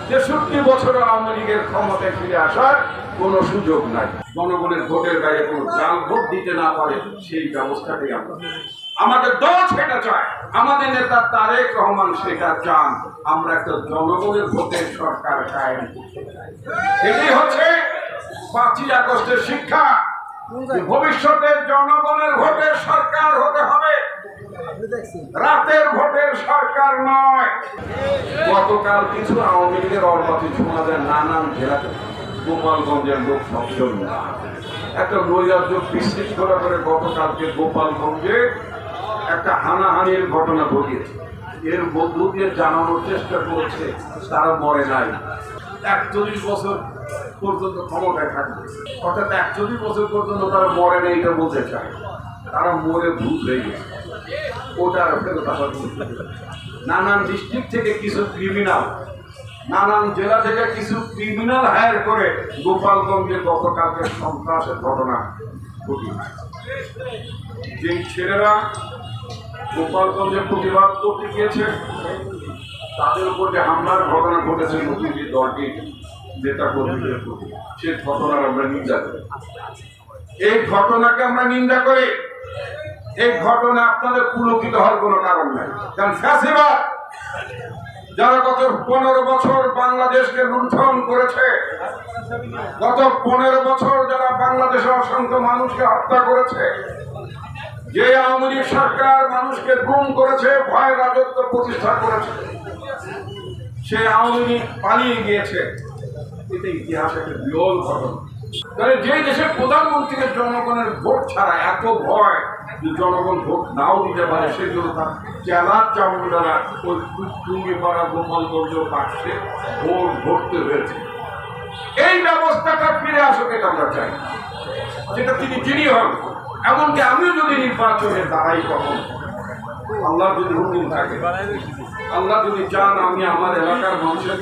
63 বছর আওয়ামী লীগের ক্ষমতায় ফিরে আসার কোনো সুযোগ নাই। জনগণের ভোটের বাইরে কোনো জাল ভোট দিতে না পারে সেই ব্যবস্থাটাই আমরা আমাদের দল সেটা চায়, আমাদের নেতা তারেক রহমান সেটা চান। আমরা একটা জনগণের ভোটের সরকার কায়েম করতে চাই। এটি হচ্ছে 5ই আগস্টের শিক্ষা। ভবিষ্যতে জনগণের ভোটের সরকার হতে হবে, রাতের ভোটের সরকার নয়। গতকাল কিছু আওয়ামী লীগের অর্বাচীন শোনা যায় নানান জেলাতে, গোপালগঞ্জের লোক সবজন একটা নৈরাজ্য বিশৃঙ্খলা করে গতকালকে গোপালগঞ্জে একটা হানাহানির ঘটনা ঘটিয়েছে। এর মধ্য দিয়ে জানানোর চেষ্টা করছে তারা মরে নাই, 41 বছর পর্যন্ত ক্ষমতায় থাকবে, অর্থাৎ 41 বছর পর্যন্ত তারা মরে নেই এটা বলতে চায়। তারা মরে ভূত হয়ে গেছে, ওটা ফেরত আসার। নানান ডিস্ট্রিক্ট থেকে কিছু ক্রিমিনাল, নানান জেলা থেকে কিছু ক্রিমিনাল হায়ার করে গোপালগঞ্জে গতকালকে সন্ত্রাসের ঘটনা ঘটিয়েছে। যে ছেলেরা গোপালগঞ্জে প্রতিবাদ করতে গিয়েছে তাদের উপর যে হামলার ঘটনা ঘটেছে নতুন যে দলটির নেতা কর্মীদের প্রতি, সে ঘটনার আমরা নিন্দা করি। এই ঘটনাকে আমরা নিন্দা করি। এই ঘটনা আপনাদের পুলকিত হওয়ার কোনো কারণ নাই। কারণ ফ্যাসিবাদ যারা গত 15 বছর বাংলাদেশকে লুণ্ঠন করেছে, গত 15 বছর যারা বাংলাদেশের অসংখ্য মানুষকে হত্যা করেছে, যে আওয়ামী লীগ সরকার মানুষকে গুম করেছে, ভয় রাজত্ব প্রতিষ্ঠা করেছে, সে আওয়ামী লীগ পালিয়ে গিয়েছে। এটা ইতিহাস একটা বিরল ঘটনা। তাহলে যে দেশের প্রধানমন্ত্রীকে জনগণের ভোট ছাড়া এত ভয় যে জনগণ ভোট নাও দিতে পারে, সেগুলো তার চেলা চামুন্ডারা ওই টুঙ্গিপাড়া গোপালগঞ্জ পাশে ভোট ভরতে হয়েছে। এই ব্যবস্থাটা ফিরে আসুক, এটা আমরা চাই। যেটা তিনি হন, এমনকি আমিও যদি নির্বাচনে দাঁড়াই, কখন আল্লাহ যদি হুকুম থাকে, আল্লাহ যদি চান আমি আমার এলাকার মানুষের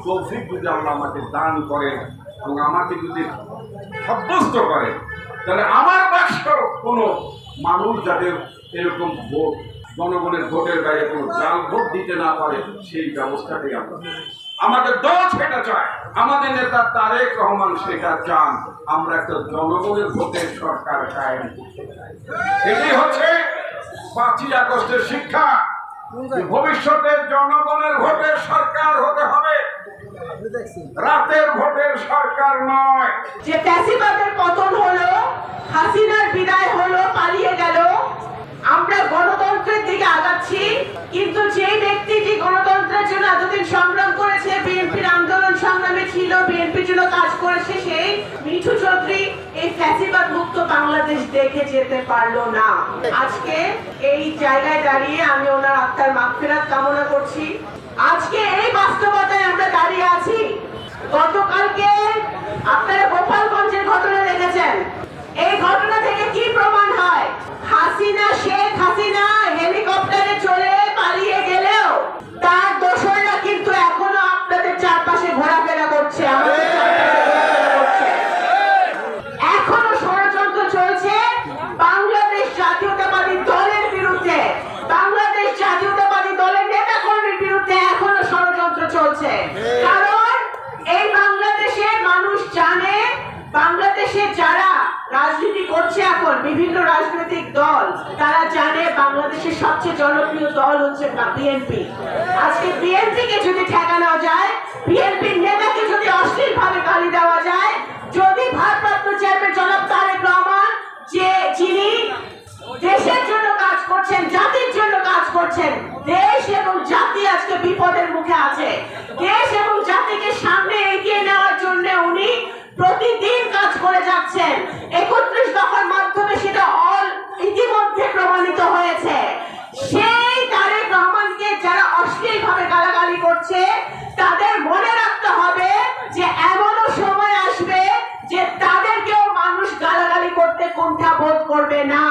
তৌফিক যদি আল্লাহ আমাকে দান করেন এবং আমাকে যদি সাব্যস্ত করে, তাহলে আমার বাক্স কোনো মানুষ যাদের এরকম ভোট, জনগণের ভোটের বাইরে কোনো জাল ভোট দিতে না পারে সেই ব্যবস্থাটাই আমরা আমাদের দল সেটা চায়, আমাদের নেতা তারেক রহমান সেটা চান। আমরা একটা জনগণের ভোটের সরকার কায়েম করতে চাই। এটি হচ্ছে 5ই আগস্টের শিক্ষা। ভবিষ্যতে জনগণের ভোটের সরকার হতে হবে, রাতের ভোটের সরকার নয়। যে ফ্যাসিবাদের পতন হলো, হাসিনার বিদায় হলো, পালিয়ে গেল, আমরা গণতন্ত্রের দিকে আগাচ্ছি। কিন্তু যে ব্যক্তিটি গণতন্ত্রের জন্য এতদিন সংগ্রাম করেছে, বিএনপির আন্দোলন সংগ্রামে ছিল, বিএনপির জন্য কাজ করেছে, সেই মিঠু চৌধুরী এই ফ্যাসিবাদ মুক্ত বাংলাদেশ দেখে যেতে পারলো না। আজকে এই জায়গায় দাঁড়িয়ে আমি ওনার আত্মার মাগফিরাত কামনা করছি। আজকে এই বাস্তবতায় আমরা দাঁড়িয়ে আছি। গতকালকে আপনারা গোপালগঞ্জের ঘটনা দেখেছেন। এই ঘটনা থেকে কি প্রমাণ হয়? হাসিনা, শেখ হাসিনা হেলিকপ্টারে চলে পালিয়ে গেলেও তার দোসররা কিন্তু এখনো আপনাদের চারপাশে ঘোরাফেরা করছে, আমাদের এখনো ষড়যন্ত্র চলছে বাংলাদেশ জাতীয়তাবাদী দলের বিরুদ্ধে, বাংলাদেশ জাতীয়তাবাদী দলের নেতা কর্মীর বিরুদ্ধে এখনো ষড়যন্ত্র চলছে। কারণ এই বাংলাদেশের মানুষ জানে, বাংলাদেশে যারা রাজনীতি করছে এখন বিভিন্ন রাজনৈতিক দল, তারা জানে বাংলাদেশের সবচেয়ে জনপ্রিয় দল হচ্ছে বিএনপি। আজকে বিএনপি কে যদি ঠেকানো যায়, বিএনপির নেতাকে যদি অশ্লীল ভাবে গালি দেওয়া যায়, যদি ভারপ্রাপ্ত চেয়ারম্যান জনাব তারেক রহমান, যে যিনি দেশের জন্য কাজ করছেন, জাতির জন্য কাজ করছেন, দেশ এবং জাতি আজকে বিপদের মুখে আছে, দেশ এবং জাতিকে সামনে এগিয়ে নেওয়ার জন্য উনি প্রতিদিন কাজ করে যাচ্ছেন। 31 দফার মাধ্যমে সেটা ইতিমধ্যে প্রমাণিত হয়েছে। সেই তারেক রহমানকে যারা অশ্লীল ভাবে গালাগালি করছে, তাদের মনে রাখতে হবে যে এমনও সময় আসবে যে তাদেরকেও মানুষ গালাগালি করতে কুণ্ঠা বোধ করবে না।